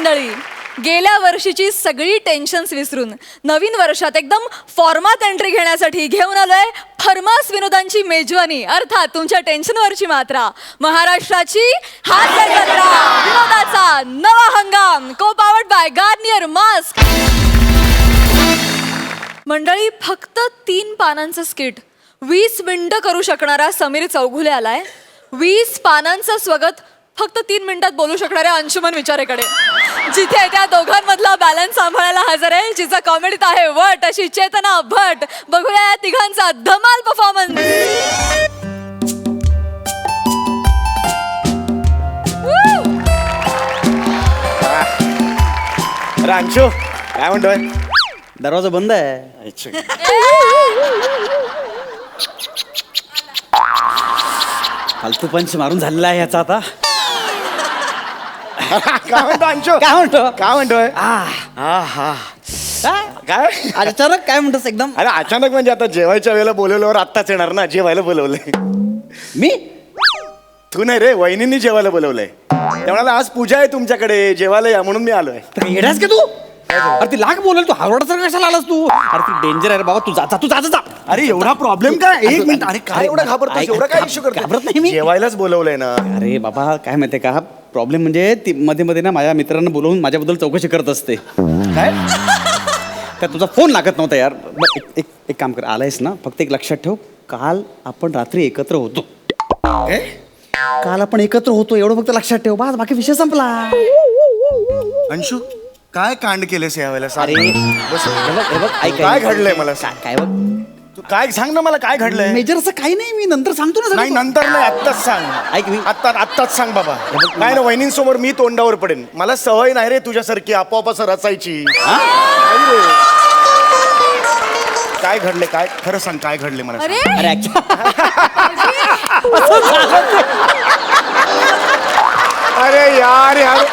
मंडळी, गेल्या वर्षीची सगळी टेन्शन्स विसरून नवीन वर्षात एकदम फॉर्मात एंट्री घेण्यासाठी घेऊन आलोय फर्मास विनोदांची मेजवानी, अर्थात तुमच्या टेन्शनवरची मात्रा, महाराष्ट्राची हास्य जत्रा, विनोदाचा नवा हंगाम, को पावर्ड बाय गार्नियर मास्क. मंडळी, फक्त 3 पानांचं स्किट 20 मिनिटं करू शकणारा समीर चौघुले आलाय. 20 पानांचं स्वगत फक्त 3 मिनिटात बोलू शकणाऱ्या अंशुमन विचारेकडे, जिथे त्या दोघांमधला बॅलन्स सांभाळायला हजर आहे, जिचा कॉमेडीत आहे वट अशी चेतना भट. बघूया या तिघांचा धमाल परफॉर्मन्स. अंशू काय म्हणतोय? दरवाजा बंद आहे. फालतू पंच मारून झालेला आहे याचा आता. काय म्हणतो अंशू? काय म्हणतो? काय म्हणतोय? काय आज अचानक काय म्हणतोस एकदम? अरे अचानक म्हणजे आता जेवायच्या वेळेला बोलवल्यावर आत्ताच येणार ना, जेवायला बोलवलंय. मी तू नाही रे, वहिनींनी जेवायला बोलवलंय. त्यामुळे आज पूजा आहे तुमच्याकडे, जेवायला या म्हणून मी आलोय. येडास का तू? अरे ती लाग बोलेल तू, हावडाचा कशाला आलास तू? अरे ती डेंजर आहे रे बाबा, तू जा तू जा जा. अरे एवढा प्रॉब्लेम काय? एक मिनिट. अरे काय एवढा घाबरतोस? एवढा काय इश्यू करतो? घाबरत नाही मी. जेवायलाच बोलवलंय ना. अरे बाबा काय माहितीये का, प्रॉब्लेम म्हणजे ती मध्ये मध्ये ना माझ्या मित्रांना बोलवून माझ्याबद्दल चौकशी करत असते. काय? का तुझा फोन लागत नव्हता यार. एक काम कर, आलायस ना, फक्त एक लक्षात ठेव, काल आपण रात्री एकत्र होतो. काल आपण एकत्र होतो एवढं फक्त लक्षात ठेव, बस बाकी विषय संपला. अंशू काय कांड केलेस यावेळेला? अरे बस. हे बघ, ऐक, काय घडलंय मला सांग. काय बघ, तू काय सांग ना मला, काय घडलंय? मेजर असं काही नाही, मी नंतर सांगतो ना. नाही नंतर नाही, आत्ताच सांग. ऐक मी आत्ताच सांग बाबा. काय ना, वहिनींसमोर मी तोंडावर पडेन. मला सवय नाही रे तुझ्यासारखी आपोआप असं रचायची. नाही रे. काय घडले? काय खरं सांग, काय घडले मला सांग. अरे अरे अरे यार यार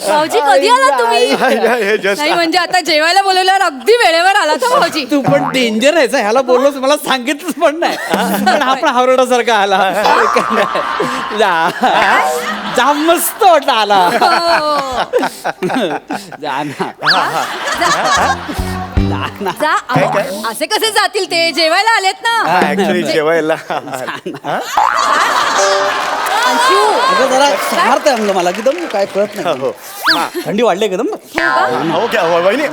भाऊजी, कधी आला तुम्ही? हे just- नाही म्हणजे आता जेवायला बोलवल्यावर अगदी वेळेवर आला तर भाऊजी. तू पण डेंजर आहे, ह्याला बोललोस, मला सांगितलंच पण नाही. पण आपण हावरडासारखा आला. जा मस्त वाटला आला. जा ना. जा, अहो, असे कसे जातील ते? जेवायला आलेत ना. ऍक्च्युली जेवायला. अंशू, अगं जरा सार्थ आहे मला एकदम, काय कळत नाही. हो. थंडी वाढली एकदम. ओके वहिनी.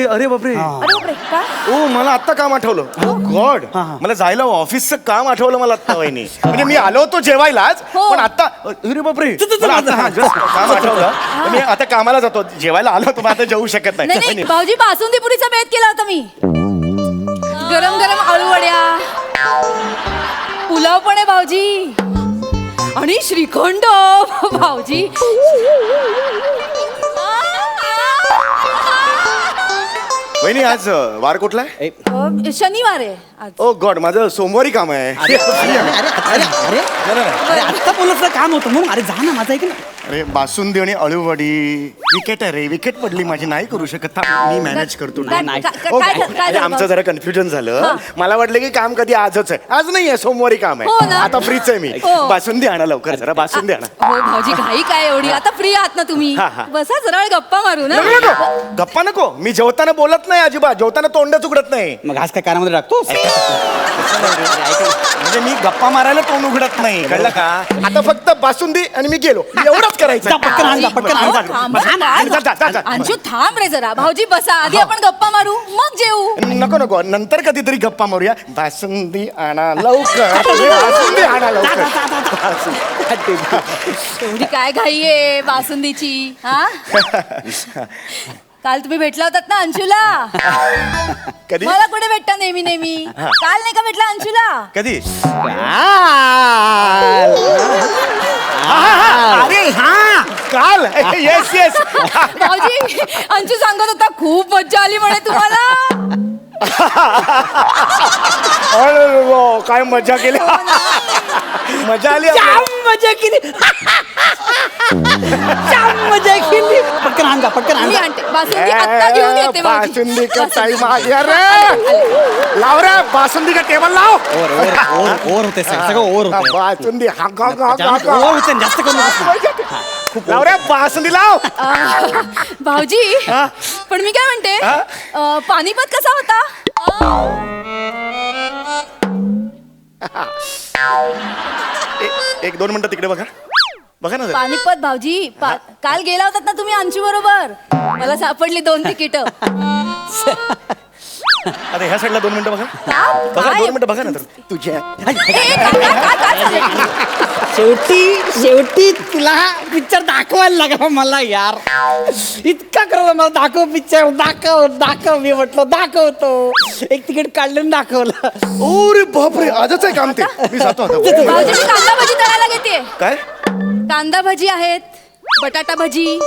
अरे बापरे. अरे बापरे, काय? ओ मला आत्ता काम आठवलं. गॉड, मला जायला ऑफिसचं काम आठवलं मला आत्ता वहिनी. म्हणजे मी आलो होतो जेवायलाच, हो. पण आता अरे बापरे मला आता just काम आठवलं. मी आता कामाला जातो, जेवायला आलो होतो, पण आता जेवू शकत नाही नाही. नाही भाऊजी, बासुंदी पुरीचा बेत केला होता मी. गरम गरम आळूवड्या, पुलाव पण आहे भाऊजी, आणि श्रीखंड भाऊजी. वहिनी आज वार कुठला आहे? शनिवार आहे आज. ओ गॉड, माझं सोमवारी काम आहे. अरे आत्ता बोलत काम होतं म्हणून. अरे जा ना, माझा ऐक ना. अरे बासुंदी आणि अळूवडी. विकेट आहे रे, विकेट पडली माझी, नाही करू शकत. थांब, मी मॅनेज करतो. काय- नाही. काय- ओ, काय- अरे, काय झालं आमचं जरा कन्फ्युजन झालं. मला वाटलं की काम कधी आजच आहे. आज नाही आहे, सोमवारी काम हो आहे. ना? आता फ्रीच आहे मी. हो. बासुंदी आणा लवकर, जरा बासुंदी आणा. हो भाऊजी, घाई काय एवढी? आता फ्री आहात ना तुम्ही? हा, हा. बसा जरा वेळ गप्पा मारू ना. नको, नको. गप्पा नको. मी जेवताना बोलत नाही अजिबात, जेवताना तोंडच उघडत नाही. मग आज काय कानामध्ये टाकतो? म्हणजे मी गप्पा मारायला तोंड उघडत नाही, कळलं का? आता फक्त बासुंदी आणि मी गेलो, एवढंच करायचं. जा, पटकन आण जा, पटकन आण जा. थांब, जा, जा, जा, जा. अंशू थांब रे जरा. भाऊजी बसा, आधी आपण गप्पा मारू मग जेवू. नको नको, नंतर कधीतरी गप्पा मारूया. बासुंदी आणा लवकर. बासुंदी आणा लवकर. एवढी काय घाई आहे बासुंदीची? हा, काल तुम्ही भेटला होतात ना अंशूला? कधी? मला कुठे भेटता नेहमी नेहमी? काल नाही का भेटला अंशूला? कधी? आ, अरे हा, काल. Yes yes. भाऊजी, अंशू सांगत होता खूप मज्जा आली म्हणे तुम्हाला. अरे काय मजा केली. मजा आली. जाम मजा केली. जाम मजा केली. पटकन आणजा पटकन मी आणजा. आणते बासुंदी आत्ता घेऊन येते भाऊजी. बासुंदी का टाइम आ गया रे. लाव रे बासुंदी का टेबल लाव. ओव्हर होते सगळं ओव्हर होते. बासुंदी हा ओव्हर होते जास्त करून नका. लाव रे बासुंदी लाव. भाऊजी पण मी काय म्हणते पानिपत कसा होता? एक 2 मिनिटं तिकडे बघा बघा ना जरा. पानिपत भाऊजी काल गेला होतात ना तुम्ही अंशू बरोबर. मला सापडली 2 तिकीट. आता ह्या साईडला 2 मिनिटं बघा बघा 2 मिनिटं बघा ना तर तुझ्या शेवटी तुला पिक्चर दाखवायला लागला मला यार. इतका करत मला दाखव पिक्चर दाखव मी म्हटलं दाखवतो. एक तिकीट काढलं दाखवलं. ओरे बापरे आजच आहे काम ते. मी जातो आता. भाऊजी मी कांदा भजी तळायला घेते. काय कांदा भजी आहेत, बटाटा भजी,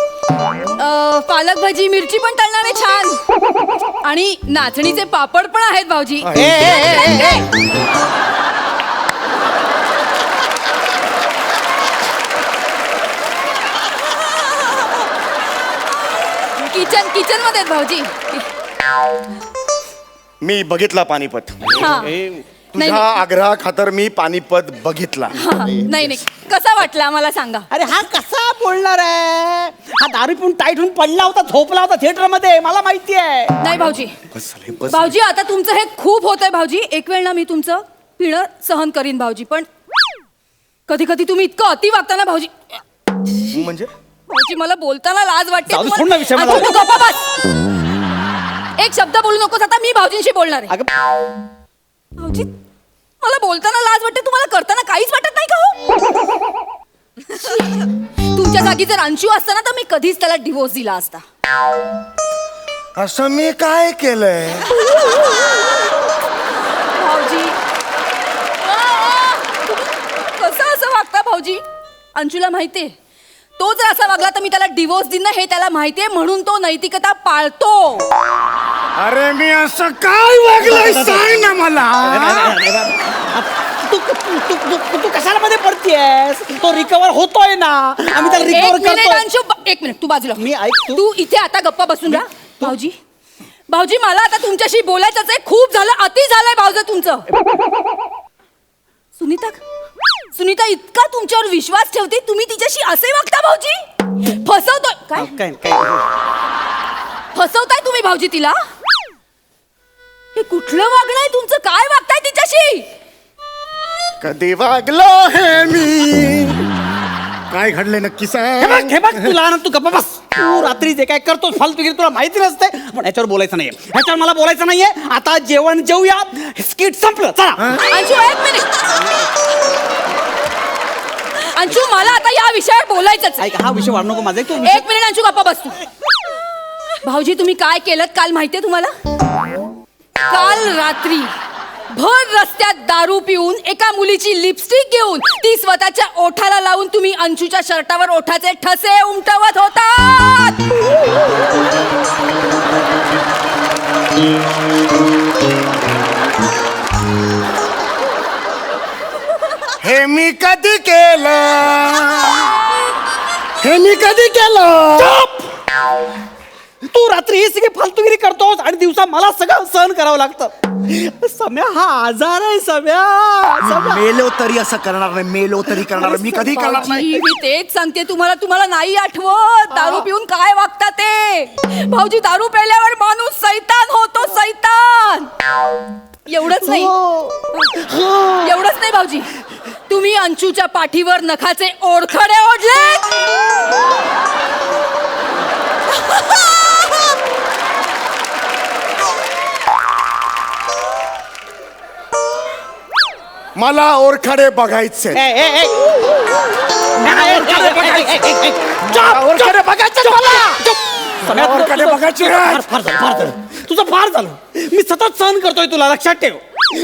पालक भजी, मिरची पण तळणार आहे छान आणि नाचणीचे पापड पण आहेत भाऊजी. किचन मध्ये आहेत भाऊजी. मी बघितला पानिपत. हा. तुझ्या आग्रहा खातर मी पानिपत बघितला. नाही कसा वाटला मला सांगा. अरे हा कसा बोलणार आहे. हा दारू पिऊन टाईट होऊन पडला होता झोपला होता थिएटर मध्ये मला माहिती आहे. नाही भाऊजी बस झाले, बस. भाऊजी आता तुमचं हे खूप होतंय भाऊजी. एक वेळ ना मी तुमचं पिणं सहन करीन भाऊजी पण कधी कधी तुम्ही इतकं अति वागता ना भाऊजी. म्हणजे भाऊजी मला बोलताना लाज वाटते जाऊ दे, तुम्हाला. सोड ना विषय मला. आता तू गप्पा बस. एक शब्द बोलू नकोस आता मी भाऊजींशी बोलणार आहे. अगं भाऊजी मला बोलताना लाज वाटते तुम्हाला करताना काहीच वाटत नाही का हो? तुमच्या जागी जर अंशू असता ना तर मी कधीच त्याला डिवोर्स दिला असता. असं मी काय केलंय. भाऊजी कसं असं वागता भाऊजी. अंशूला माहितीये तो जर असा वागला तर मी त्याला डिवोर्स देईन ना हे त्याला माहितीये म्हणून तो नैतिकता पाळतो. अरे मी असं काय वागलंय सांग ना मला. तू कशाला मध्ये पडतीयस. तो रिकवर होतोय ना आम्ही त्याला एक रिकवर मिनिट करतो. अंशू एक मिनिट तू बाजूला मी ऐक तू इथे आता गप्पा बसून राहा. भाऊजी भाऊजी मला आता तुमच्याशी बोलायचंच आहे. खूप झालं अति झालंय भाऊजी तुमचं. सुनीता इतका तुमच्यावर विश्वास ठेवते तुम्ही तिच्याशी असे वागता भाऊजी. फसवतोय काय फसवताय तुम्ही भाऊजी तिला. हे कुठलं वागणं आहे तुमचं. काय वागताय तिच्याशी. कधी वागलो हे मी. काय घडले नक्की सांग. हे बघ तुला ना तू गप्पा बस. तू रात्री जे काय करतोस फालतू तुला माहिती नसते पण ह्याच्यावर बोलायचं नाहीये. ह्याच्यावर मला बोलायचं नाहीये. आता जेवण जेवूया. स्किट संपलं चला. अंशू एक मिनिट. अंशू मला आता या विषयावर बोलायचंच. ऐक हा विषय वाढ नको माझा. तू एक मिनिट अंशू गप्पा बस तू. भाऊजी तुम्ही काय केलं काल माहितीये तुम्हाला. काल रात्री भर रस्त्यात दारू पिऊन एका मुलीची लिपस्टिक घेऊन ती स्वतःच्या ओठाला लावून तुम्ही अंशूच्या शर्टावर ओठाचे ठसे उमटवत होतात. हे मी कधी केलं. हे मी कधी केलं. तू रात्री ही सगळी फालतूगिरी करतोस आणि दिवसा मला सगळं सहन करावं लागतं. सम्या हा आजार आहे सम्या. मेलो तरी असं करणार नाही. मेलो तरी करणार मी कधी करणार नाही. भाऊजी, मी तेच सांगते तुम्हाला नाही आठवत दारू पिऊन काय वागता ते. भाऊजी दारू प्यायल्यावर माणूस सैतान होतो सैतान. एवढंच नाही भाऊजी तुम्ही अंशूच्या पाठीवर नखाचे ओरखडे ओढले. मला ओरखडे बघायचे. ओरखडे बघायचे मला. ओरखडे बघायचे. फार झालं तुझं फार झालं. मी सतत सहन करतोय तुला लक्षात ठेव.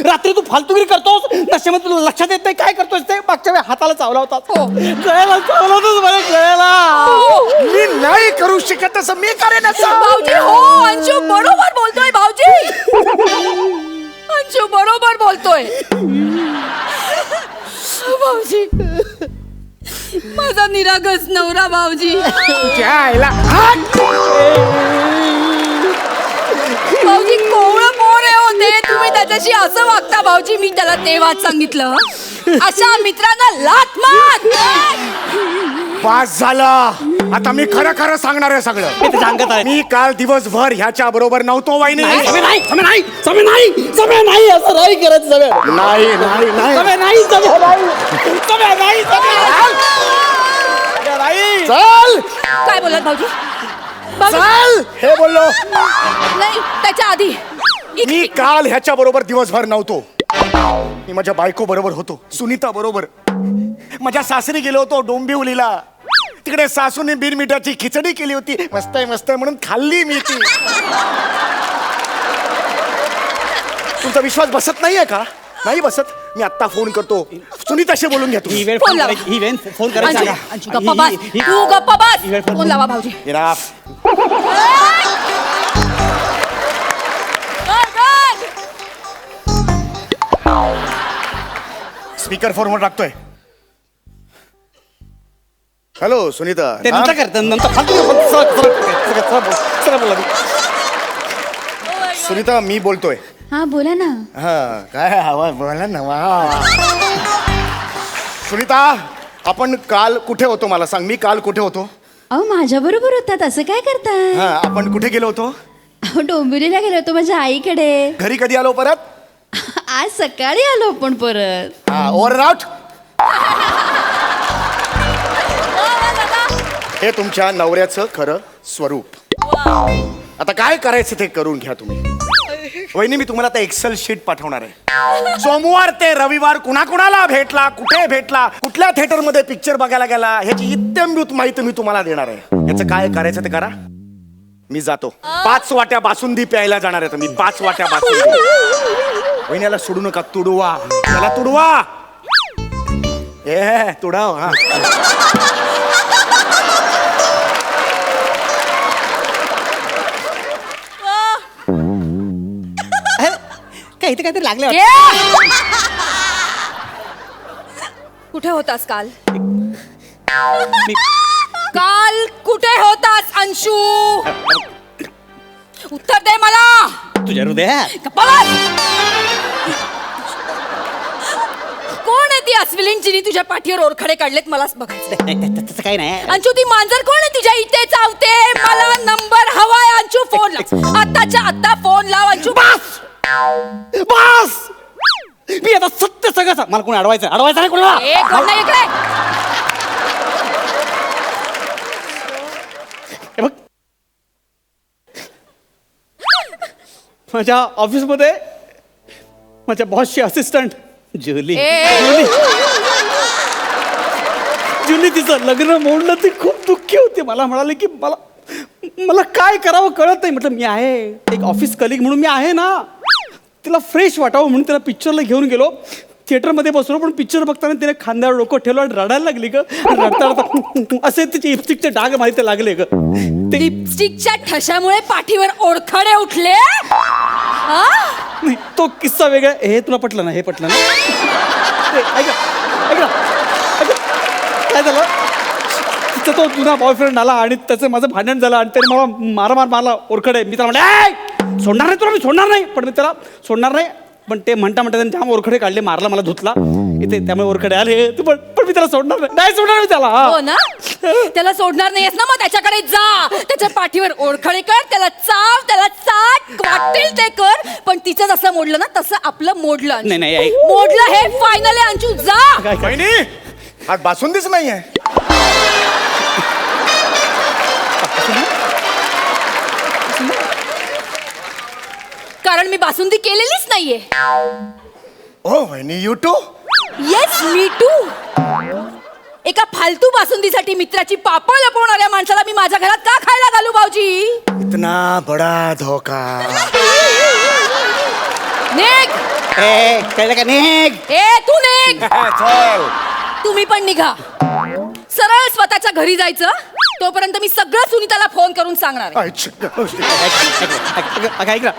रात्री तू फालतूगिरी करतोस नशेमध्ये तुला लक्षात येत नाही काय करतोस ते. मागच्या वेळी हाताला चावला होता. गळ्याला चावला होता मला गळ्याला. मी नाही करू शकत असं मी करेन असं. भाऊजी हो अंशू बरोबर बोलतोय भाऊजी. अंशू बरोबर बोलतोय. भाऊजी माझा निरागस नवरा भाऊजी. तुझ्या आईला भाऊजी कोवळं मोरे होते, तुम्ही त्याच्याशी असं वागता भाऊजी. मी त्याला तेव्हाच सांगितलं अशा मित्रांना लाथ मार. पास झाला. आता मी खरं खरं सांगणार आहे सगळं. त्याच्या अंगात आहे. मी काल दिवसभर ह्याच्या बरोबर नव्हतो वहिनी. नाही समय नाही समय नाही समय नाही समय नाही असं नाही करायचं समय नाही नाही नाही समय नाही समय नाही समय नाही समय नाही. चल काय बोलत भाऊजी? भाऊजी चल हे बोललो. नाही, त्याच्या आधी मी काल ह्याच्या बरोबर दिवसभर नव्हतो. मी माझ्या बायको बरोबर होतो, सुनीता बरोबर. माझ्या सासरी गेलो होतो डोंबिवलीला. तिकडे सासूने बिनमिठाची खिचडी केली होती. मस्त आहे मस्त आहे म्हणून खाल्ली मी ती. तुमचा विश्वास बसत नाहीये का? नाही बसत. मी आत्ता फोन करतो, सुनीताशी बोलून घ्या ही तुम्ही. वेळ फोन फोन लावा. करायची ही वेळ फोन करायचा अंशू, का? अंशू गप्पा बस. तू गप्पा बस. फोन लावा भाऊजी. Enough. स्पीकर फोनवर टाकतोय. हॅलो सुनीता. ते हा? नंतर कर नंतर फालतू सरळ बोला. सुनीता मी बोलतोय. हा बोला ना. हा काय आवाज बोला ना. वा. सुनीता आपण काल कुठे होतो मला सांग. मी काल कुठे होतो? अहो माझ्या बरोबर होतात. असं काय करताय? हा आपण कुठे गेलो होतो? अहो डोंबिवलीला गेलो होतो माझ्या आईकडे. घरी कधी आलो परत? आज सकाळी आलो आपण परत. हा ओव्हर आउट. हे तुमच्या नवऱ्याचं खरं स्वरूप. आता काय करायचं ते करून घ्या तुम्ही. वहिनी मी तुम्हाला आता एक्सेल शीट पाठवणार आहे. सोमवार ते रविवार कुणाकुणाला भेटला, कुठे भेटला, कुठल्या थिएटर मध्ये पिक्चर बघायला गेला, ह्याची इत्यंभूत माहिती मी तुम्हाला देणार आहे. याचं काय करायचं ते करा. मी जातो. 5 वाट्या बासुंदी प्यायला जाणार आहे. मी 5 वाट्या बासुंदी. वहिनीला सोडू नका. तुडवा त्याला तुडवा. ए तुडाव. हा काय इथे काहीतरी लागले कुठे होतास काल? काल कुठे होतास अंशू? उत्तर दे मला. तुझ्या हृदयात. गप्पा बस. कोण आहे ती अस्विलीन जिनी तुझ्या पाठीवर ओरखडे काढलेत? मलाच बघायचं. तसं काही नाही. अंशू ती मांजर कोण आहे तुझ्या इथे चावते? मला नंबर हवाय अंशू. फोन लाव आत्ताच्या आत्ता. फोन लाव अंशू. बस बस. मी आता सत्य सगळं मला कोणी अडवायचं नाही कोणाला. ए, कोण नाही इकडे? हे बघ माझ्या ऑफिसमध्ये माझ्या बॉसची असिस्टंट जुली. ए. जुली तिचं लग्न मोडलं. ती खूप दुःखी होती. मला म्हणाले की मला काय करावं कळत नाही. म्हटलं मी आहे एक ऑफिस कलिग म्हणून मी आहे ना. तिला फ्रेश वाटावं म्हणून तिला पिक्चरला घेऊन गेलो. थिएटरमध्ये बसलो पण पिक्चर बघताना तिने खांद्यावर डोकं ठेवलं आणि रडायला लागली ग. रडता रडता असे तिचे लिपस्टिकचे डाग माहिती लागले ग. ते लिपस्टिकच्या ठशामुळे पाठीवर ओरखडे उठले. हा? नाही, तो किस्सा वेगळा. हे तुला पटलं ना? हे पटलं ना? ऐका ऐका ऐका काय झालं? तिचा तो जुना बॉयफ्रेंड आला आणि त्याचं माझं भांडण झालं आणि त्याने मला मारला ओरखडे. मी त्याला म्हटलं सोडणार नाही तुला. मी सोडणार नाही. पण मी त्याला सोडणार नाही. पण ते म्हणता त्याने जाम ओरखडे काढले. मारला मला धुतला इथे. त्यामुळे ओरखडे आले. पण मी त्याला सोडणार नाही सोडणार मी त्याला. हो ना? त्याला सोडणार नाहीयेस ना? मग त्याच्याकडे जा. त्याच्या पाठीवर ओरखडे कर. त्याला चाव. त्याला चाट. वाटेल ते कर. पण तिचं जसं मोडलं ना तसं आपलं मोडलं अंशू. नाही, नाही, ऐक. मोडलं हे फायनल आहे अंशू. जा. काय काय? वहिनी आज बासुंदीच नाहीये. कारण मी बासुंदी केलेलीच नाहीये. ओ वहिनी you too. Yes me too. एका फालतू बासुंदीसाठी मित्राची पापं लपवणाऱ्या माणसाला मी माझ्या घरात का खायला घालू भाऊजी? इतना बडा धोका. निघ. ए कळलं का? निघ. ए तू निघ. चल. तुम्ही पण निघा. सरळ स्वतःच्या घरी जायचं. तोपर्यंत मी सगळं सुनीताला फोन करून सांगणार आहे. ऐक ना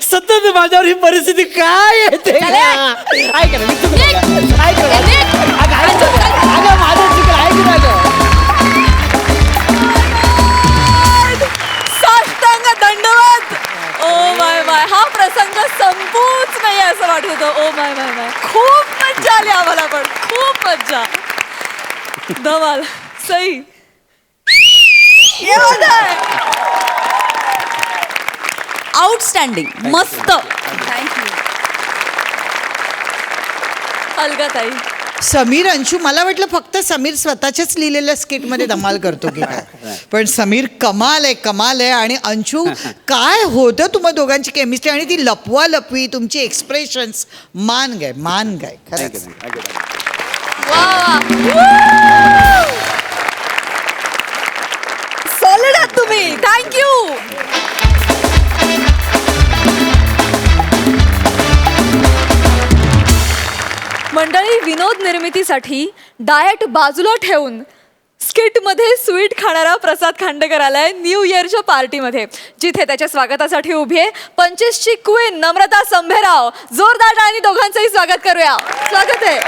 सतत माझ्यावर ही परिस्थिती काय येते? चले. ऐक ना निघ. ऐक ना निघ. अगं माझं आठवतं. ओ माय माय माय, खूप मज्जा आली आम्हाला, पण खूप मज्जा. धमाल. सई आउटस्टँडिंग, मस्त. अलगा ताई. समीर अंशू, मला वाटलं फक्त समीर स्वतःच्याच लिहिलेल्या स्किटमध्ये धमाल करतो की काय, पण समीर कमाल आहे. आणि अंशू, काय होतं तुम्हा दोघांची केमिस्ट्री, आणि ती लपवा लपवी, तुमची एक्सप्रेशन्स, मान गाय खरंच. सॉलिड आहात तुम्ही. थँक्यू. मंडळी, विनोद निर्मितीसाठी डाएट बाजूला ठेवून स्किटमध्ये स्वीट खाणारा प्रसाद खांडेकर आलाय न्यू इयरच्या पार्टीमध्ये, जिथे त्याच्या स्वागतासाठी उभी आहे 25ची क्वीन नम्रता संभेराव. जोरदार टाळ्यांनी दोघांचंही स्वागत करूया. स्वागत आहे.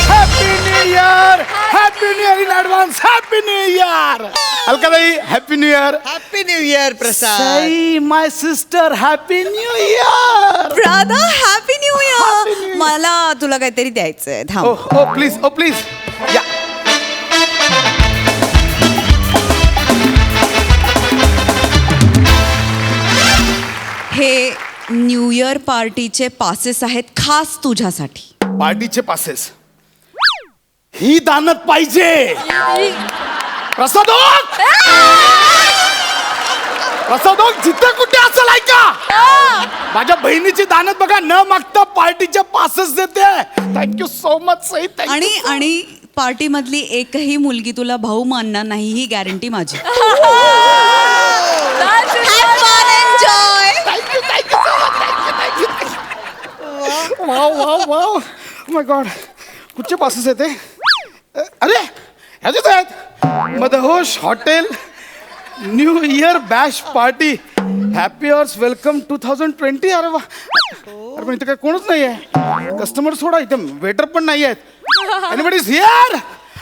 Happy new year in advance. Happy new year अलकाताई. Happy new year. Happy new year Prasad. Sai my sister, happy new year. Brother, happy new year. मला तुला काहीतरी द्यायचंय. थांब. ओ प्लीज, ओ प्लीज या. हे न्यू इयर पार्टीचे पासेस आहेत, खास तुझ्यासाठी. पार्टीचे पासेस. ही दानत पाहिजे. प्रसादोक जिथे कुठे असेल ऐका, माझ्या बहिणीची दानत बघा, न मागता पार्टीचे पासेस देते. Thank you so much Sai. आणि पार्टी मधली एकही मुलगी तुला भाऊ मानणार नाही, ही गॅरंटी माझी. Wow my god. कुठचे पासेस आहेत ते? अरे ह्याचेच आहेत. Madhosh hotel new year bash party happy hours welcome 2020. अरे वा. अरे पण इथे काय कोणच नाही आहे. कस्टमर सोडा, इथे वेटर पण नाही आहेत. Anybody is here?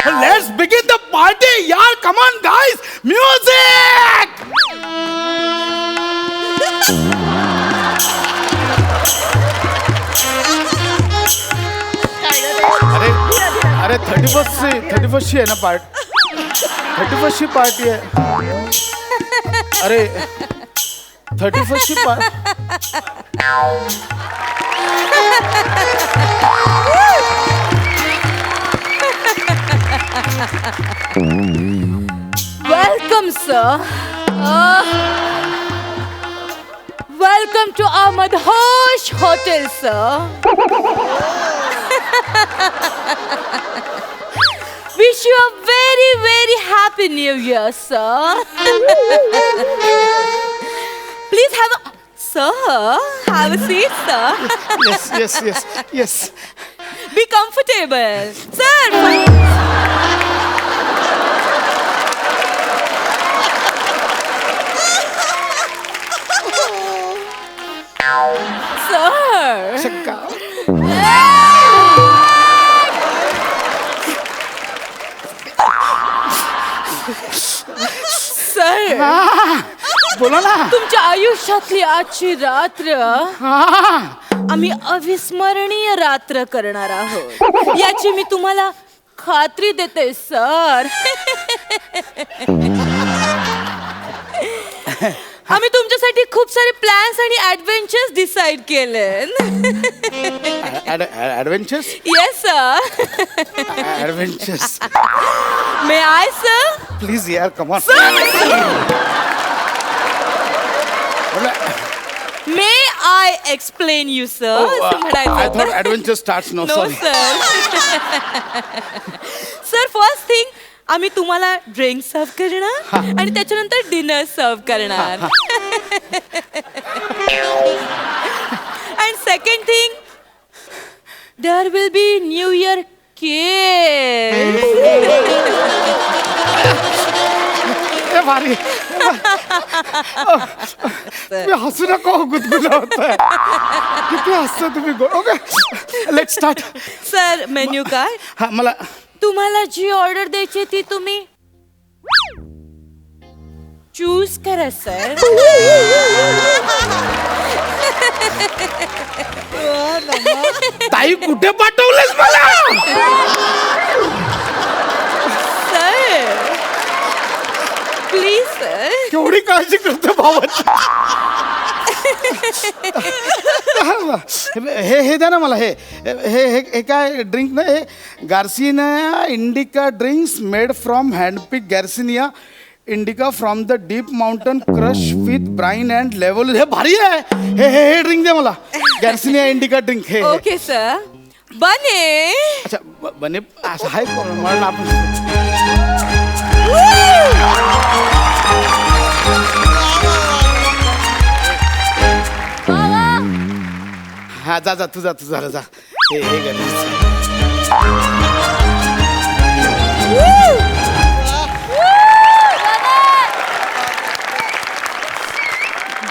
Let's begin the party यार. Come on guys, music. अरे 31st आहे ना पार्ट. 31st पार्टी आहे. अरे 31st part. Welcome sir. Welcome to our Madhosh hotel sir. Wish you a very, very happy new year, sir. Please have a... Sir, have a seat, sir. Yes. Be comfortable. Sir, sir, बोला ना. तुमच्या आयुष्यातली आजची रात्र आम्ही अविस्मरणीय रात्र करणार आहोत, याची मी तुम्हाला खात्री देते सर. आम्ही तुमच्यासाठी खूप सारे प्लॅन्स आणि ऍडव्हेंचर्स डिसाइड केले. Adventures. Yes sir. Adventures. May I sir? Please यार, come on. May I explain you sir? I thought adventure starts now. No Sorry. Sir. Sir, first thing आम्ही तुम्हाला ड्रिंक सर्व करणार आणि त्याच्यानंतर डिनर सर्व करणार. And second thing, there will be new year cake. भारी. मी हसू नको, गुदगुला होतोय. किती हसता तुम्ही. Okay, let's start. Sir, menu काय? हा, मला तुम्हाला जी ऑर्डर द्यायची ती तुम्ही चूज करा सर. ताई कुठे पाठवलेस मला? Sir please sir. केवढी काळजी करतो भावाची. हे द्या ना मला. हे हे हे काय ड्रिंक ना? हे garcinia indica drinks made from handpick garcinia indica from the deep mountain crush with brine and level. हे भारी आहे. हे हे हे ड्रिंक द्या मला. Garcinia indica drink. हे ओके सर. बने. अच्छा बने असं आहे म्हणून आपण. हा जा जा तू झालं जा. हे हे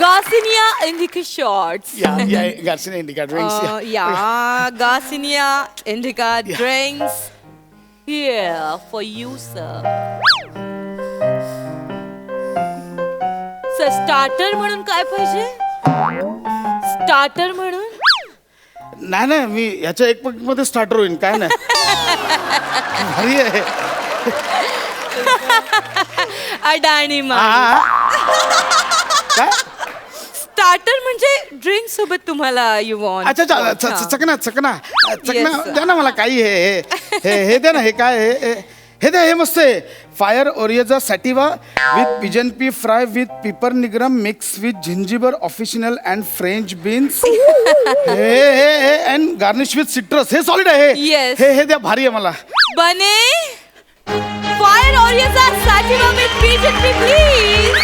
Garcinia Indica shots. या garcinia indica drinks. Yeah, Garcinia Indica drinks. Here for you, sir. Sir, starter म्हणून काय पाहिजे? स्टार्टर म्हणून? नाही नाही मी याच्या एक मध्ये स्टार्टर होईन. काय नाही भारी आहे. अडाणी मा. काय स्टार्टर म्हणजे ड्रिंक सोबत तुम्हाला यू वॉन्ट. अच्छा चकना चकना चकना Yes, sir. द्या ना मला. काही हे हे हे द्या ना. हे काय हे द्या. हे मस्त आहे. Fire Oryza sativa with pigeon pea fry with Piper nigrum mix with Zingiber officinale and French beans हे अँड गार्निश विथ सिट्रस. हे सॉलिड आहे. Yes. हे द्या. भारी आहे मला. बने fire Oryza sativa with pigeon pea please.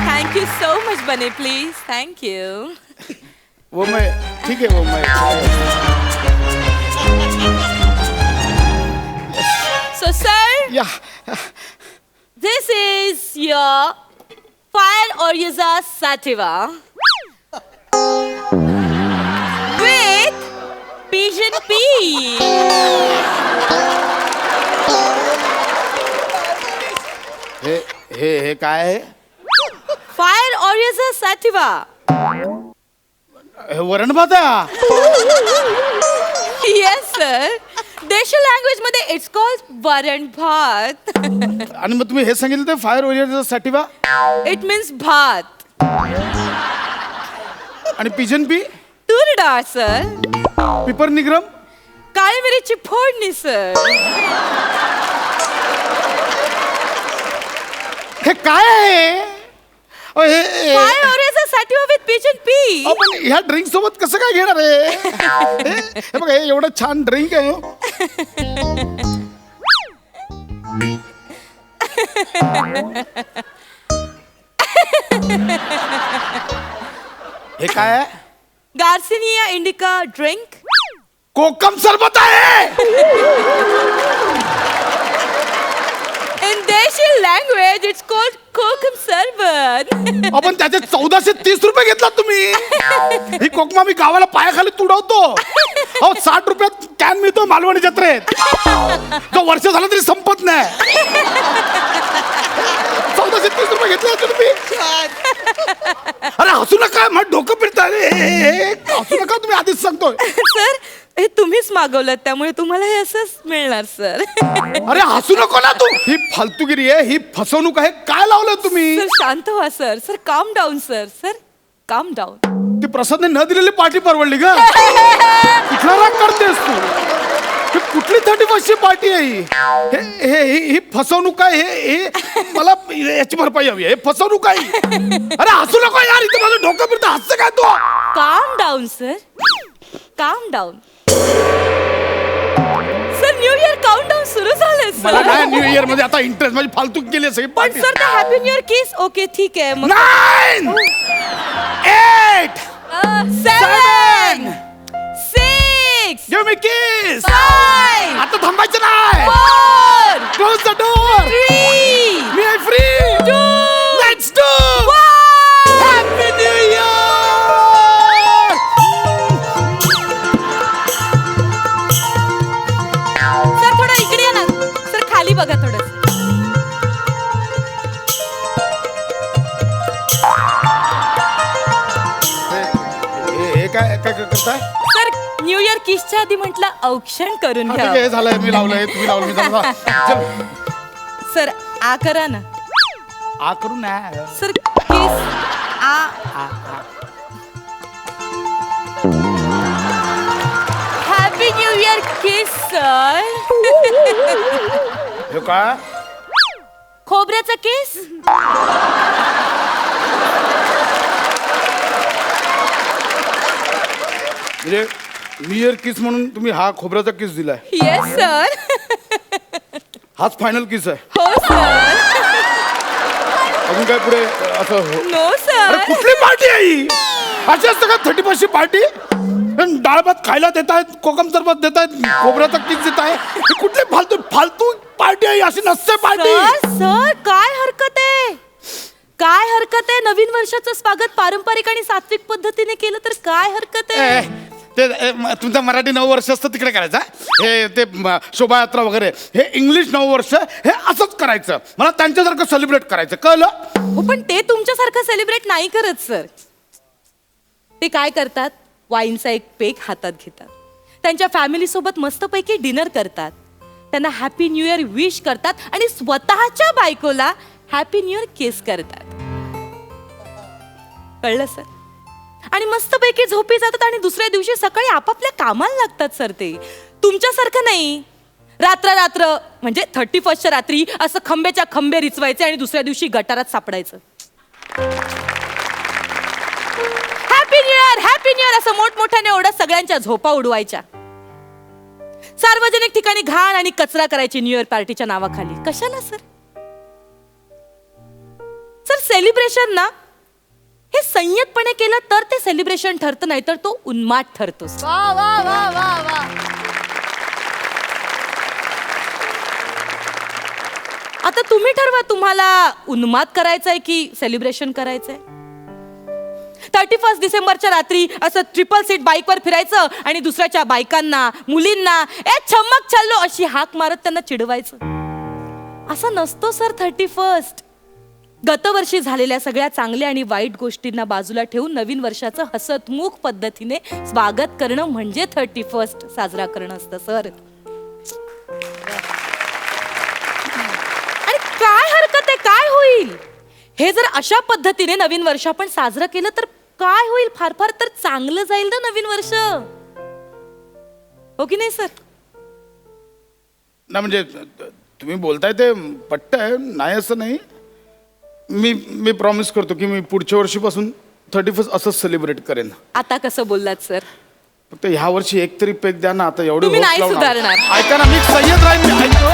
Thank you so much बने. Please thank you. वो मैं ठीक है वो मैं. So sir, या this is your Fire Oryza Sativa with pigeon pea. हे हे हे काय आहे? Fire Oryza Sativa. हे वरण भात आहे. Yes sir. देशी लँग्वेज मध्ये इट्स कॉल्ड वरण भात. आणि मग तुम्ही हे सांगितलं ते fire Oryza sativa it means भात. आणि पिजन पी तूर डाळ सर. पिपर निग्रम. काळी मिरीची फोडणी सर. हे काय आहे? अहो, हे fire Oryza sativa with pigeon pea. आपण ह्या ड्रिंक सोबत कसं काय घेणार आहे? हे बघा हे एवढं छान ड्रिंक आहे. हे काय आहे? Garcinia indica drink. कोकम सरबत आहे. In Deshi language, it's called कोकम सरबत. आपण त्याचे 1430 रुपये घेतलात तुम्ही. ही कोकमा मी गावाला पायाखाली तुडवतो. अहो 60 रुपयात कॅन मिळतो मालवणी जत्रेत. जो वर्ष झालं तरी संपत नाही. 1430 रुपये घेतले तुम्ही. अरे हसू नका. मग डोकं फिरतं. हसू नका तुम्ही. आधीच सांगतोय. सर हे तुम्हीच मागवलं त्यामुळे तुम्हाला हे असंच मिळणार सर. अरे हसू नको ना तू. ही फालतूगिरी आहे. ही फसवणूक आहे. काय लावलं तुम्ही? सर शांत व्हा सर. सर काम डाऊन सर. सर काम डाऊन. ती प्रसादने न दिलेली पार्टी परवडली का? कुठला राग करतेस तू? ही कुठली 31ची पार्टी आहे ही? ही फसवणूक आहे. हे मला याची भरपाई हवी आहे. फसवणूक आहे. अरे हसू नको यार. इथे माझं डोकं फिरतं. हसतं काय तू? काम डाऊन सर. काम down. Sir new year countdown सुरू झाले मला सर. काय न्यू इयर मध्ये आता इंटरेस्ट माझी फालतूक गेली सगळी पण पार्टी. सर ते हॅपी न्यू इयर किस. ओके ठीक आहे मग. 9 8 7 6 गिव्ह मी किस. 5 आता थांबायचं नाही. 4 close the door. 3 me I free. 2 let's do. 1. Happy new year. Sir थोडं इकडे या ना. सर खाली बघा थोडं. काय काय काय करताय सर न्यू इयर किसच्या आधी म्हटलं औक्षण करून हा, घ्या ठीक आहे, हे झालंय मी लावलंय तुम्ही लावलं मी लावलं. चल सर आ करा ना आ करू ना सर किस आ हॅपी न्यू इयर किस सर हे काय खोबऱ्याचा किस म्हणजे न्यू इयर किस म्हणून तुम्ही हा खोबऱ्याचा किस दिलाय येस सर हाच फायनल किस आहे हो सर अजून काय पुढे असं हो- नो अरे सर कुठली पार्टी आहे ही अशी असतं का 31st पार्टी डाळ भात खायला देत आहेत कोकम सरबत देत आहेत खोबऱ्याचा किस देत आहे ही कुठली फालतू फालतू पार्टी आहे अशी नसते पार्टी सर सर काय हरकत आहे काय हरकत आहे नवीन वर्षाचं स्वागत पारंपरिक आणि सात्विक पद्धतीने केलं तर काय हरकत आहे तुमचं मराठी नववर्ष असतं तिकडे करायचं हे ते शोभायात्रा वगैरे हे इंग्लिश नववर्ष हे असंच करायचं मला त्यांच्यासारखं सेलिब्रेट करायचं कळलं हो पण ते तुमच्यासारखं सेलिब्रेट नाही करत सर ते काय करतात वाईनचा एक पेक हातात घेतात त्यांच्या फॅमिली सोबत मस्तपैकी डिनर करतात त्यांना हॅपी न्यू इयर विश करतात आणि स्वतःच्या बायकोला हॅपी न्यू इयर किस करतात कळलं सर आणि मस्तपैकी झोपी जातात आणि दुसऱ्या दिवशी सकाळी आपापल्या कामाला लागतात सर ते तुमच्यासारखं नाही रात्र रात्र म्हणजे 31st रात्री असं खंब्याच्या खंबे रिचवायचे आणि दुसऱ्या दिवशी गटारात सापडायचं हॅपी न्यू इयर असं मोठमोठ्याने ओढत सगळ्यांच्या झोपा उडवायच्या सार्वजनिक ठिकाणी घाण आणि कचरा करायची न्यू इयर पार्टीच्या नावाखाली कशाला सर सर सेलिब्रेशन ना हे संयतपणे केलं तर ते सेलिब्रेशन ठरतं नाही तर तो उन्माद ठरतो वा वा वा वा वा आता तुम्ही ठरवा तुम्हाला उन्माद करायचंय की सेलिब्रेशन करायचंय 31 डिसेंबरच्या रात्री असं ट्रिपल सीट बाईकवर फिरायचं आणि दुसऱ्याच्या बायकांना मुलींना ए छम्मक चाललो अशी हाक मारत त्यांना चिडवायचं असं नसतो सर 31 गतवर्षी झालेल्या सगळ्या चांगल्या आणि वाईट गोष्टींना बाजूला ठेवून नवीन वर्षाचं हसतमुख पद्धतीने स्वागत करणं म्हणजे 31 साजरा करणं असतं सर आणि काय हरकत आहे काय होईल हे जर अशा पद्धतीने नवीन वर्ष आपण साजरं केलं तर काय होईल फार फार तर चांगलं जाईल ना नवीन वर्ष हो की नाही सर ना म्हणजे तुम्ही बोलताय ते पटतंय नाही असं नाही मी प्रॉमिस करतो की मी पुढच्या वर्षीपासून 31 असंच सेलिब्रेट करेन आता कसं बोललात सर फक्त ह्या वर्षी एक तरी पेक द्या ना आता एवढं तुम्ही होप नाही लावून सुधारणार. ऐका ना मी सय्यद राहीन मी ऐकतो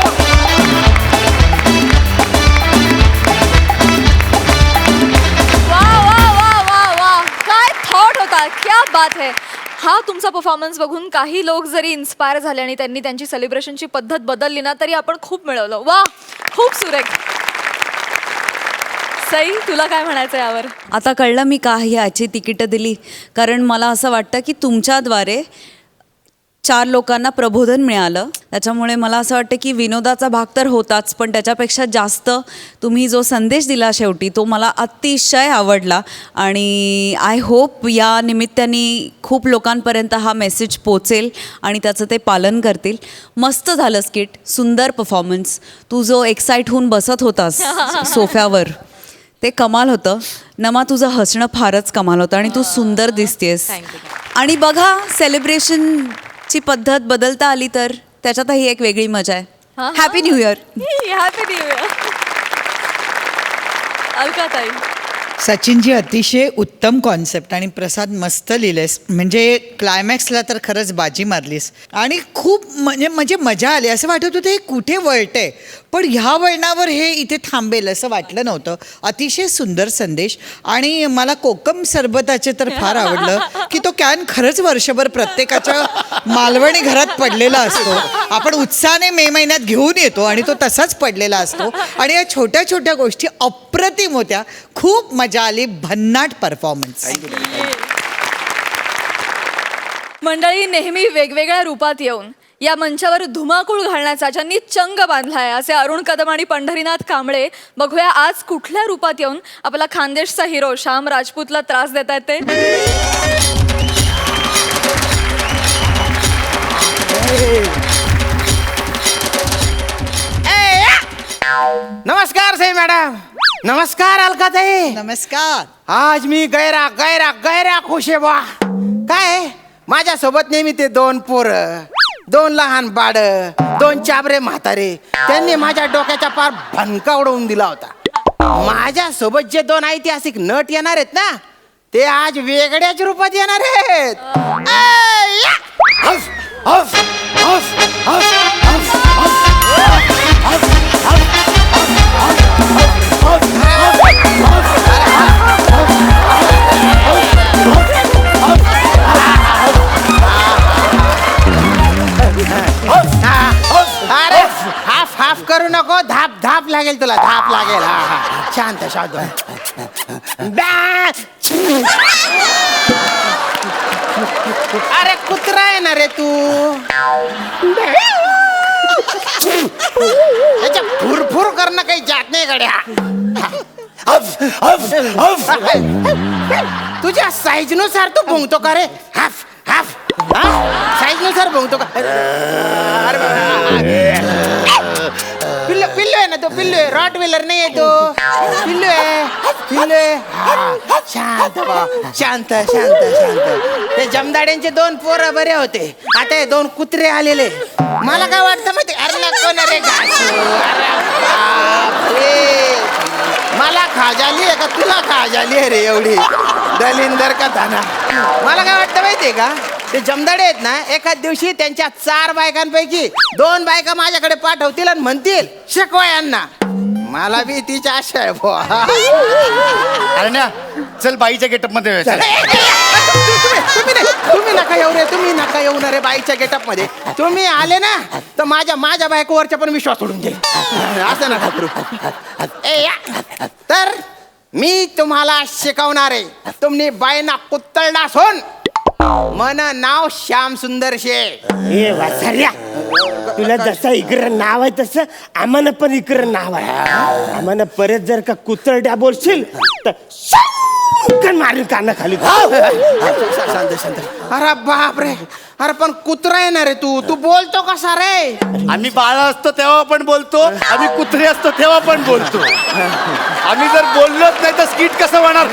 वा वा वा वा वा काय थॉट होता क्या बात है हा तुमचा परफॉर्मन्स बघून काही लोक जरी इन्स्पायर झाले आणि त्यांनी त्यांची सेलिब्रेशनची पद्धत बदलली ना तरी आपण खूप मिळवलं वा खूप सुरेख सई तुला काय म्हणायचं यावर आता कळलं मी का ह्याची तिकीटं दिली कारण मला असं वाटतं की तुमच्याद्वारे 4 लोकांना प्रबोधन मिळालं त्याच्यामुळे मला असं वाटतं की विनोदाचा भाग तर होताच पण त्याच्यापेक्षा जास्त तुम्ही जो संदेश दिला शेवटी तो मला अतिशय आवडला आणि आय होप या निमित्ताने खूप लोकांपर्यंत हा मेसेज पोचेल आणि त्याचं ते पालन करतील मस्त झालं स्किट सुंदर परफॉर्मन्स तू जो एक्साईट होऊन बसत होतास सोफ्यावर ते कमाल होतं नमा तुझं हसणं फारच कमाल होतं आणि तू सुंदर दिसतेस आणि बघा सेलिब्रेशनची पद्धत बदलता आली तर त्याच्यातही एक वेगळी मजा आहे happy new year happy new year अलकाताई सचिनजी अतिशय उत्तम कॉन्सेप्ट आणि प्रसाद मस्त लिहिलेस म्हणजे क्लायमॅक्सला तर खरंच बाजी मारलीस आणि खूप म्हणजे मजा आली असं वाटत होतं हे कुठे वळतंय पण ह्या वळणावर हे इथे थांबेल असं वाटलं नव्हतं अतिशय सुंदर संदेश आणि मला कोकम सरबताचे तर फार आवडलं की तो कॅन खरंच वर्षभर प्रत्येकाच्या मालवणी घरात पडलेला असतो आपण उत्साहाने मे महिन्यात घेऊन येतो आणि तो तसाच पडलेला असतो आणि या छोट्या छोट्या गोष्टी अप्रतिम होत्या खूप मजा आली भन्नाट परफॉर्मन्स मंडळी नेहमी वेगवेगळ्या रूपात येऊन या मंचावर धुमाकूळ घालण्याचा ज्यांनी चंग बांधलाय असे अरुण कदम आणि पंढरीनाथ कांबळे बघूया आज कुठल्या रूपात येऊन आपला खानदेशचा हिरो श्याम राजपूतला त्रास देत आहेत ते नमस्कार साई मॅडम. नमस्कार अलकाताई. नमस्कार. आज मी गैरा गैरा गैरा खुश आहे बा. काय माझ्या सोबत नेहमी ते 2 पोरं, 2 लहान बाड, 2 चाबरे म्हातारे, त्यांनी माझ्या डोक्याच्या पार भनका उडवून दिला होता. माझ्या सोबत जे 2 ऐतिहासिक नट येणार आहेत ना, ते आज वेगळ्याच रूपात येणार आहेत. हस, हस, हस, हस, हस, अरे हाफ हाफ करू नको, धाप धाप लागेल तुला, धाप लागेल. हा हा शांत शांत. अरे कुत्रा आहे ना रे तू. त्याच्या फुरफुर करणं काही जात नाही गड्या. तुझ्या साईज नुसार तू भुंगतो का रे. हाफ हाफ साईज नुसार भुंगतो का. पिल्लू पिल्लू आहे ना तो, पिल्लू आहे, रॉट व्हीलर नाही आहे तो, पिल्लू आहे, पिल्लू आहे. हा, शांत बा, शांत शांत शांत. ते जमदाड्यांचे 2 पोरं बरे होते, आता हे 2 कुत्रे आलेले. मला काय वाटतं माहिती, अरे नको ना रे घासू. अरे बापरे, मला खाजाली आहे का तुला खाजाली आहे रे एवढी दलिंदर का थाना. मला काय वाटतं माहितीये का, ते जमदाडे आहेत ना, एखाद दिवशी त्यांच्या 4 बायकांपैकी 2 बायका माझ्याकडे पाठवतील आणि म्हणतील शिकवा यांना. मला बी तिची आशा आहे बुवा. अरे ना, चल बाईच्या गेटअप मध्ये चल. तुम्ही नका येऊ रे, तुम्ही नका येऊ ना रे बाईच्या गेटअप मध्ये. तुम्ही आले ना तर माझ्या बायकोवरच्या पण विश्वास सोडून दे. असं नका करू. तर मी तुम्हाला शिकवणार आहे. तुम्ही बाईना कुत्तळडा सोन मन नाव श्याम सुंदर शे. ए वासाऱ्या, तुला जसं इकडं नाव आहे तसं आम्हाला पण इकडं नाव आहे. आम्हाला परत जर का कुत्रड्या बोलशील तर मारून काना खाली. शांत शांत. अरे बाप रे, अरे पण कुत्रा आहे ना रे तू, तू बोलतो कसा रे. आम्ही बाळ असतो तेव्हा पण बोलतो, आम्ही कुत्रे असतो तेव्हा पण बोलतो. आम्ही जर बोललोच नाही तर स्किट कसं होणार.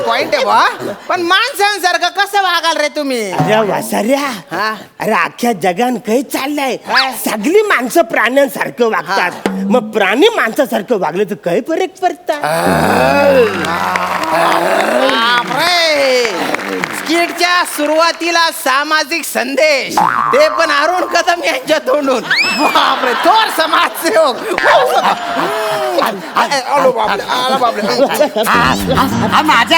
पॉइंट आहे बा, पण माणसांसारखं कसं वागाल रे तुम्ही. अरे वासाऱ्या, हा? अरे अख्ख्या जगान काही चाललंय. काय? सगळी माणसं प्राण्यांसारखं वागतात, मग प्राणी माणसासारखं वागले तर काही फरक पडतात. स्किटच्या सुरुवातीला सामाजिक संदेश, ते पण अरुण कदम यांच्या तोंडून. बापरे, थोर समाजसेवक. आलो बापरे, आलो बापरे. हा माझा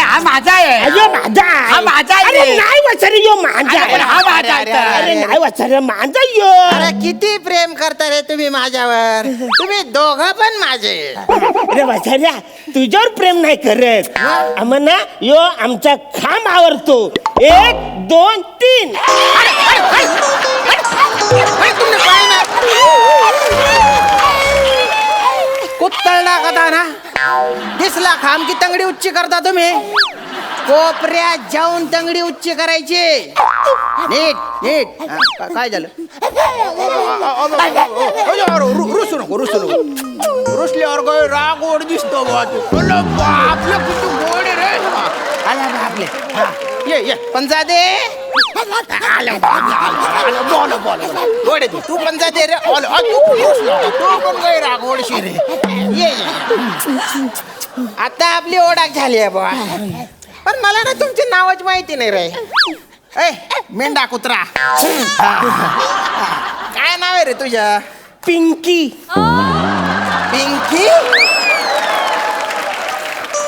आहे. अरे माझा हा माझा आहे. अरे नाही वासारे, यो माझा आहे. हा माझा आहे. अरे नाही वासारे, माझा यो. अरे किती प्रेम करता रे तुम्ही माझ्यावर. तुम्ही दोघं पण माझे. अरे वासाऱ्या, तुझ्यावर प्रेम नाही करत, आम्हाला यो आमचा खांब आवडतो. 1 2 3. कुत्तळला कदा ना, दिसला खांब की तंगडी उच्ची करता तुम्ही. कोपऱ्यात जाऊन तंगडी उच्ची करायची. नीट नीट. काय झालं. रुसू नको, रुसू नको. रुसल्यावर काय राग ओढ दिसतो बा तू. आपलं किती गोड आहे रे. आला बापले. ये ये पंजा दे. गोड आहे तू पंजा दे रे. तू पण काय राग ओढशी रे. ये आता आपली ओळख झाली आहे बा. पण मला ना तुमची नावच माहिती नाही रे. ए मेंढा कुत्रा, काय नाव आहे रे तुझ्या. पिंकी. पिंकी.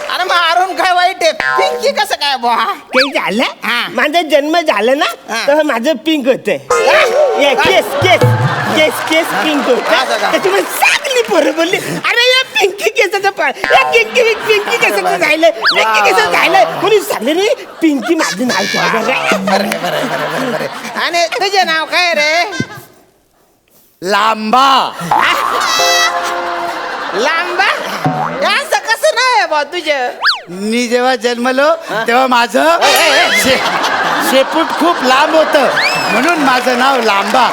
अरे मग अरुण काय वाईट आहे, पिंकी कसं काय बा. काही झालं, हा. माझा जन्म झाला ना हा. तेव्हा माझं पिंक होत. केस केस केस केस पिंक होत. असं का? त्याच्यामुळे चांगली पोरं बोलली, अरे या पिंकी केसाचं पिंकी केसाचं झालं, पिंकी केसाचं झालं. कोणी सांगले रे पिंकी माझं नाव ठेवलं रे. बरं. आणि तुझे नाव काय रे. लांबा. लांबा. असं कसं नाही बा तुझं. मी जेव्हा जन्मलो तेव्हा माझं शेपूट खूप लांब होतं. म्हणून माझं नाव लांबा.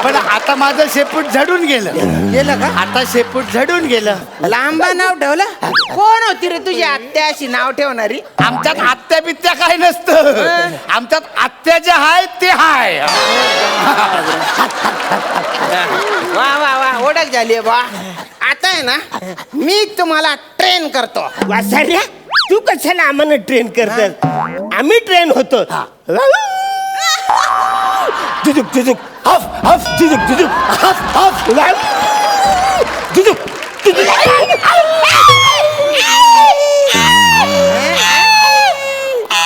पण आता माझं शेपूट झडून गेलं का? आता शेपूट झडून गेलं. लांबा नाव ठेवलं. कोण होती रे तुझी आत्या अशी नाव ठेवणारी? आमच्यात आत्या बित्या काय नसतं. आमच्यात आत्या जे हाय ते हाय. वा वा वा, ओळख झाली बा. आता आहे ना, मी तुम्हाला ट्रेन करतो. वासाऱ्या तू कशाला आम्हाला ट्रेन करतात? आम्ही ट्रेन होतो. झुजुक झुजुक हफ हफ झुजुक झुजुक हफ हफ झुजुक झुजुक.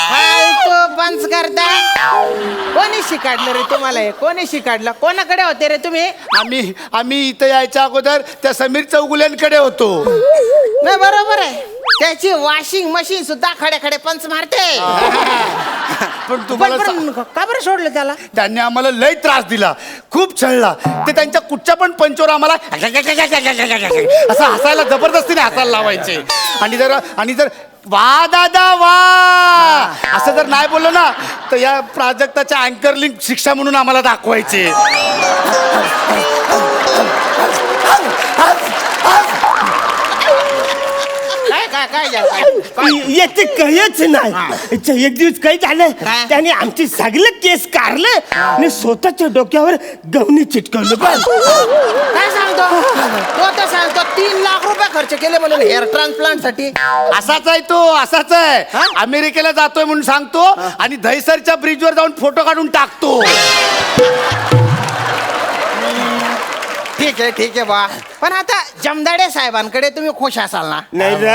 फालतू पंच करता. कोणी शिकाडलं रे तुम्हाला हे? कोणी शिकाडलं? कोणाकडे होते रे तुम्ही? आम्ही इथं यायच्या अगोदर त्या समीर चौगुल्यांकडे होतो. नाही, बरोबर आहे. त्याची वॉशिंग मशीन सुद्धा खडे खडे पंच मारते. पण तुम्हाला का बरं सोडलं त्याला? त्यांनी आम्हाला लय त्रास दिला, खूप छळला. ते त्यांच्या कुठच्या पण पंचवर आम्हाला असं हसायला जबरदस्तीने हसायला लावायचे. आणि जर वा दादा वा असं जर नाही बोललो ना तर या प्राजक्ताच्या अँकर लिंक शिक्षा म्हणून आम्हाला दाखवायचे. याचे काहीच नाही. एक दिवस काही झालं, त्याने आमची सगळे केस काढले आणि स्वतःच्या डोक्यावर गवणी चिटकवलं. काय सांगतो? तो तर सांगतो 3 लाख रुपये खर्च केले म्हणून हेअर ट्रान्सप्लांट साठी. असाच आहे तो, असाच आहे. अमेरिकेला जातोय म्हणून सांगतो आणि दहिसरच्या ब्रिजवर जाऊन फोटो काढून टाकतो. ठीक आहे बा. पण आता जमदाडे साहेबांकडे तुम्ही खुश असाल ना? नाही रे.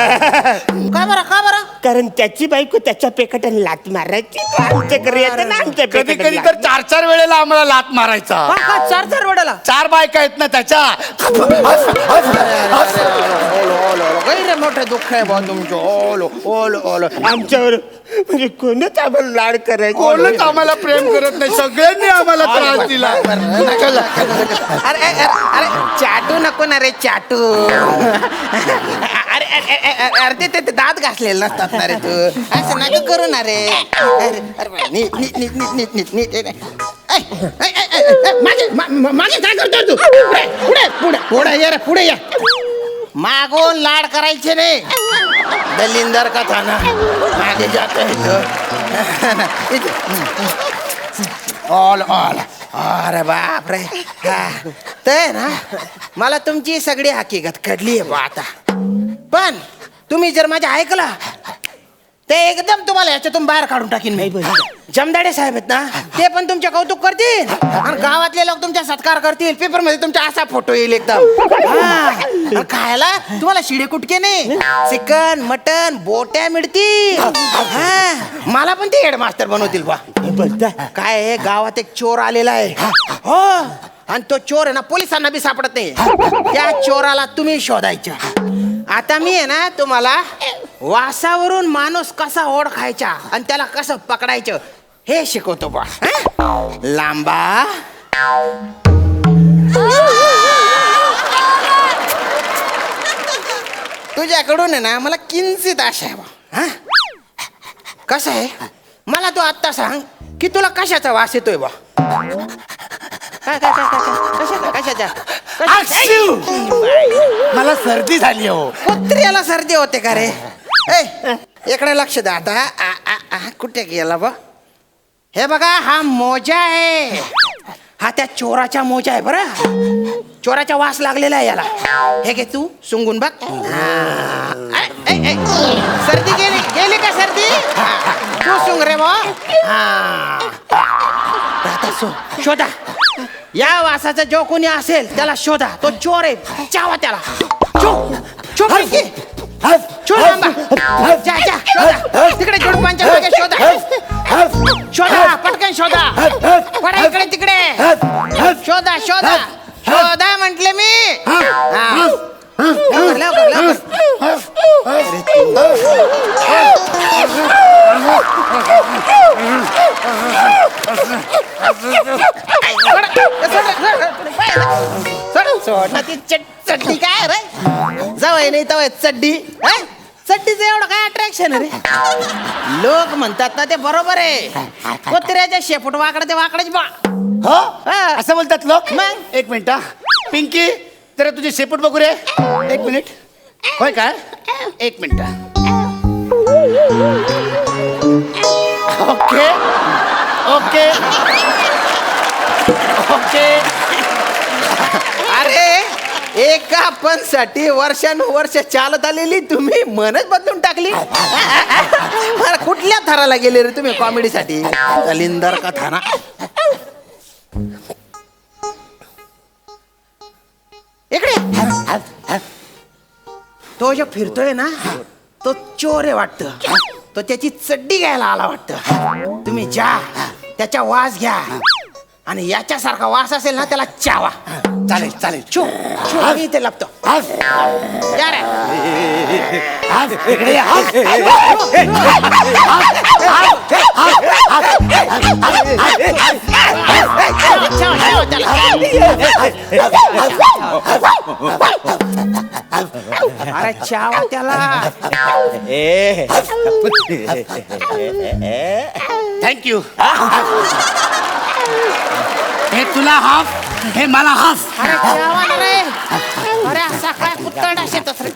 का बरं? कारण त्याची बायको त्याच्या पेकटाने लात मारायची. आमच्याकडे येतं ना, आमच्या कधी कधी तर 4-4 वेळेला आम्हाला लात मारायचा. 4 वेळेला? 4 बायका आहेत ना त्याच्या. गैर मोठं दुःख आहे बा तुमचं. ओलो ओलो ओलो. आमच्यावर म्हणजे कोणच आम्हाला लाड करायचं? कोणच आम्हाला प्रेम करत नाही. सगळ्यांनी आम्हाला त्रास दिला. अरे चाटू नको ना रे, चाटू. अरे ते दात घासलेले नसतात ना रे. तू असं नका करू ना रे. अरे नीट. मागे काय करतो तू? पुढे या. मागून लाड करायचे नाही. दलिंदर का था ना, मागे जात ऑल. अरे बाप रे. तर ना मला तुमची सगळी हकीकत कळली आहे बा आता. पण तुम्ही जर माझ्या ऐकलं ते एकदम तुम्हाला याच्यातून बाहेर काढून टाकीन मी. जमदाडे साहेब आहेत ना, ते पण तुमचे कौतुक करतील आणि गावातले लोक तुमचा सत्कार करतील. पेपर मध्ये तुमचा असा फोटो येईल एकदम. खायला तुम्हाला शिडे कुटके नाही, चिकन मटन बोट्या मिळतील. मला पण ते हेडमास्टर बनवतील बा. काय आहे, गावात एक चोर आलेला आहे. हो, आणि तो चोर आहे ना पोलिसांना बी सापडत नाही. त्या चोराला तुम्ही शोधायचं. आता मी आहे ना तुम्हाला वासावरून माणूस कसा ओळखायचा आणि त्याला कसं पकडायचं हे शिकवतो बा. लांबा. तुझ्याकडून आहे ना मला किंचित आशा आहे बा. हा, कसं आहे, मला तू आत्ता सांग की तुला कशाचा वास येतोय बा? कशाचा? मला सर्दी झाली हो. कुत्र्याला सर्दी होते का रे? इकडे लक्ष द्या आता. कुठे गेला बा? हे बघा, हा मोजा आहे. हा त्या चोराचा मोजा आहे बरं. चोराचा वास लागलेला आहे याला. हे घे तू सुंगून बघ. सर्दी गेली का सर्दी? तू सुंग रे बा. शोधा या वासाचा जो कोणी असेल त्याला शोधा. तो चोर आहे, चावा त्याला. तिकडे जोडपांच्या जागे शोधा पटकन शोधा. पडा इकडे तिकडे शोधा म्हटले मी. चड्डी काय रे? जवळ नाही तवय चड्डी. चड्डीचं एवढं काय अट्रॅक्शन रे? लोक म्हणतात ना ते बरोबर आहे. कुत्र्याच्या शेपूट वाकडं ते वाकडाच बा. हो हा. असं बोलतात लोक. मग? एक मिनिट हा. पिंकी जरा तुझी शेपूट बघू रे. एक मिनिट. होय काय? एक मिनिट. Okay okay okay. अरे एका पण साठी वर्षानुवर्ष चालत आलेली तुम्ही मनच बदलून टाकली. मला कुठल्या थराला गेले रे तुम्ही कॉमेडीसाठी? कलिंदर का थाना. इकडे तो जो फिरतोय ना तो चोर आहे वाटतं. तो त्याची चड्डी घ्यायला आला वाटतं. तुम्ही जा त्याच्या वास घ्या आणि याच्यासारखा वास असेल ना त्याला चावा. चालेल चालेल. छो छो मी इथे लपतो. या रे. इकडे ये, हास. चावा, चावा त्याला. अरे चावा त्याला. थँक्यू. हे तुला हाफ, हे मला हाफ. अरे चावा ना रे. अरे असा काय कुत्ता शेतच रे.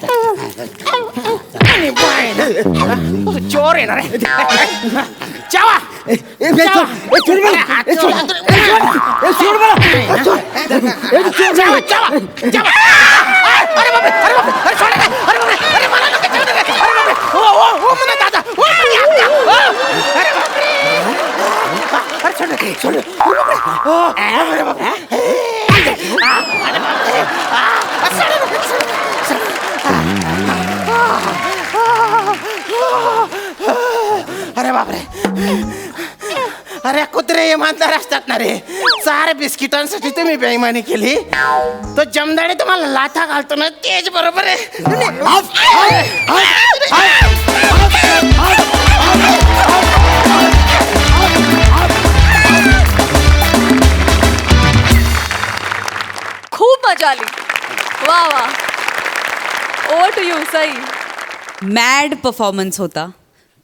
आणि बाय ना. तू चोर आहे ना रे. चावा चावा. अरे, चावा, चावा, चावा. अरे बापरे, अरे बापरे, अरे सोडा रे. अरे बापरे, अरे मला नका चावू रे. अरे बापरे, ओ म्हणा दादा. ओ अरे बापरे. अरे सोड रे, सोड रे. अरे बापरे. अरे बापरे. अरे बापरे. अरे बापरे. अरे कुत्रे इमानदार असतात ना रे. 4 बिस्किटांसाठी तुम्ही बेईमानी केली. तो जमदाडे तुम्हाला लाथा घालतो ना तेच बरोबर आहे. खूप मजा आली. वा वा. Over to you Sai. Mad performance होता.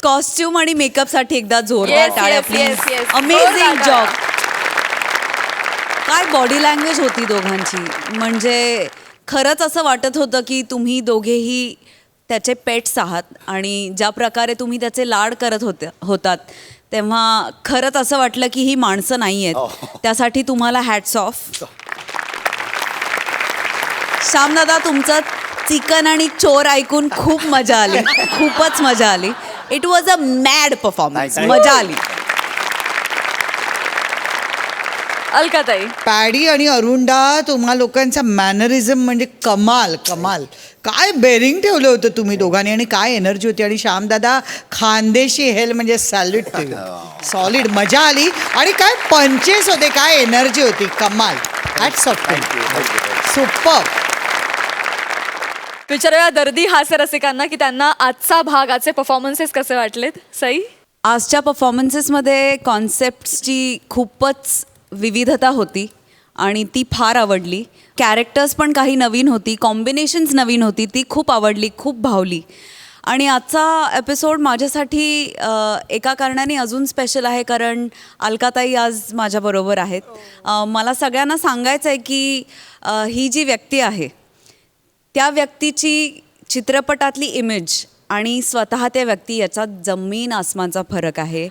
कॉस्ट्युम आणि मेकअपसाठी एकदा जोरदार Yes, टाळ्या yes, please. yes, yes. Amazing जोरदार जॉब. काय बॉडी लँग्वेज होती दोघांची. म्हणजे खरंच असं वाटत होतं की तुम्ही दोघेही त्याचे पेट्स आहात आणि ज्या प्रकारे तुम्ही त्याचे लाड करत होतात तेव्हा खरंच असं वाटलं की ही माणसं नाही आहेत. त्यासाठी तुम्हाला हॅट्स ऑफ. श्यामदादा तुमचं चिकन आणि चोर ऐकून खूप मजा आली. खूपच मजा आली. It was a mad performance. मजा आली. अलकाताई. पॅडी आणि अरुंडा तुम्हा लोकांचा मॅनरिझम म्हणजे कमाल कमाल. काय बेरिंग ठेवलं होतं तुम्ही दोघांनी आणि काय एनर्जी होती. आणि श्यामदादा खानदेशी हेल म्हणजे सॅल्यूट. सॉलिड. मजा आली. आणि काय पंचेस होते. काय एनर्जी होती. कमाल. Hats off. सुपर. विचारूया दर्दी हास्य रसिकांना की त्यांना आजचा भाग, आजचे परफॉर्मन्सेस कसे वाटलेत. सई. आजच्या परफॉर्मन्सेसमध्ये कॉन्सेप्ट्सची खूपच विविधता होती आणि ती फार आवडली. कॅरेक्टर्स पण काही नवीन होती. कॉम्बिनेशन्स नवीन होती. ती खूप आवडली. खूप भावली. आणि आजचा एपिसोड माझ्यासाठी एका कारणाने अजून स्पेशल आहे कारण अलकाताई आज माझ्याबरोबर आहेत. मला सगळ्यांना सांगायचं आहे की ही जी व्यक्ती आहे त्या व्यक्तीची चित्रपटातली इमेज आणि स्वतः त्या व्यक्ती याचा जमीन आसमानचा फरक आहे.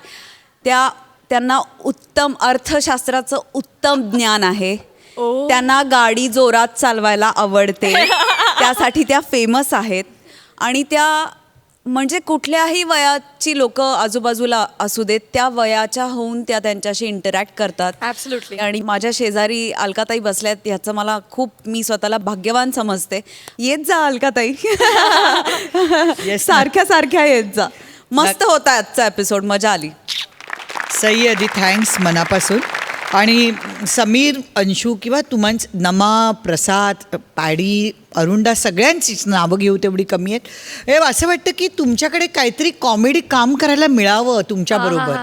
त्यांना उत्तम अर्थशास्त्राचं उत्तम ज्ञान आहे. त्यांना गाडी जोरात चालवायला आवडते. त्यासाठी त्या फेमस आहेत. आणि त्या म्हणजे कुठल्याही वयाची लोक आजूबाजूला असू देत त्या वयाच्या होऊन त्या त्यांच्याशी इंटरॅक्ट करतात. ॲब्सोल्युटली. आणि माझ्या शेजारी अलकाताई बसल्यात ह्याचं मला खूप मी स्वतःला भाग्यवान समजते. येत जा अलकाताई. सारख्या सारख्या येत जा. मस्त होता आजचा एपिसोड. मजा आली. सई आधी थँक्स मनापासून. आणि समीर, अंशू किंवा नमा, प्रसाद, पॅडी अरुणदा सगळ्यांचीच नावं घेऊ तेवढी कमी आहेत. हे असं वाटतं की तुमच्याकडे काहीतरी कॉमेडी काम करायला मिळावं तुमच्याबरोबर.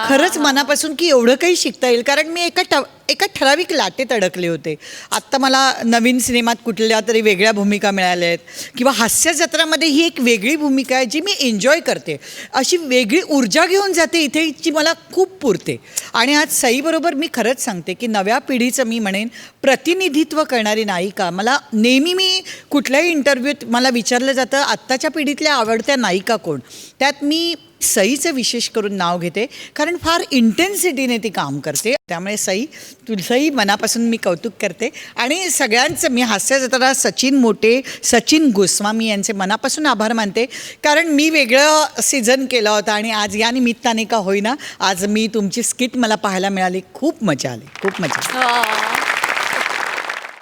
खरंच मनापासून की एवढं काही शिकता येईल. कारण मी एका ठराविक लाटेत अडकले होते. आत्ता मला नवीन सिनेमात कुठल्या तरी वेगळ्या भूमिका मिळाल्या आहेत किंवा हास्य जत्रामध्ये ही एक वेगळी भूमिका आहे जी मी एन्जॉय करते. अशी वेगळी ऊर्जा घेऊन जाते इथे जी मला खूप पुरते. आणि आज सईबरोबर मी खरंच सांगते की नव्या पिढीचं मी म्हणेन प्रतिनिधित्व करणारी नायिका. मला नेहमी मी कुठल्याही इंटरव्ह्यूत मला विचारलं जातं आत्ताच्या पिढीतल्या आवडत्या नायिका कोण. त्यात मी सईचं विशेष करून नाव घेते कारण फार इंटेन्सिटीने ती काम करते. त्यामुळे सई मनापासून मी कौतुक करते. आणि सगळ्यांचं मी हास्य जत्रा सचिन मोटे, सचिन गोस्वामी यांचे मनापासून आभार मानते. कारण मी वेगळं सीझन केला होता आणि आज या निमित्ताने का होईना आज मी तुमची स्किट मला पाहायला मिळाली. खूप मजा आली, खूप मजा.